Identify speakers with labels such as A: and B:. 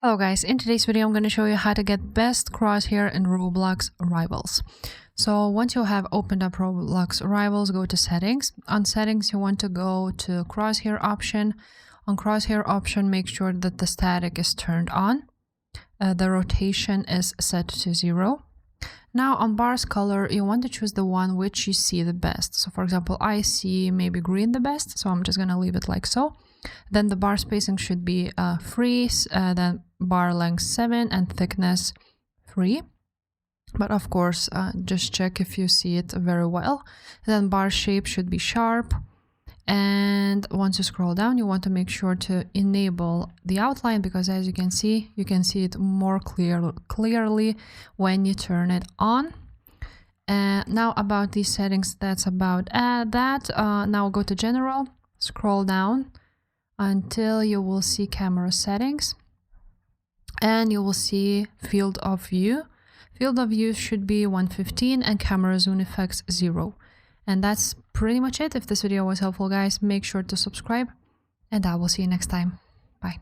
A: Hello guys, in today's video I'm going to show you how to get best crosshair in Roblox Rivals. So once you have opened up Roblox Rivals, go to settings. On settings you want to go to crosshair option. On crosshair option, make sure that the static is turned on. The rotation is set to 0. Now on bars color, you want to choose the one which you see the best. So for example, I see maybe green the best, so I'm just going to leave it like so. Then the bar spacing should be 3, then bar length 7 and thickness 3. But of course, just check if you see it very well. Then bar shape should be sharp. And once you scroll down, you want to make sure to enable the outline, because as you can see it more clearly when you turn it on. Now about these settings, that's about that. Now go to general, scroll down until you will see camera settings, and you will see field of view. Field of view should be 115 and camera zoom effects 0. And that's pretty much it. If this video was helpful, guys, make sure to subscribe, and I will see you next time. Bye.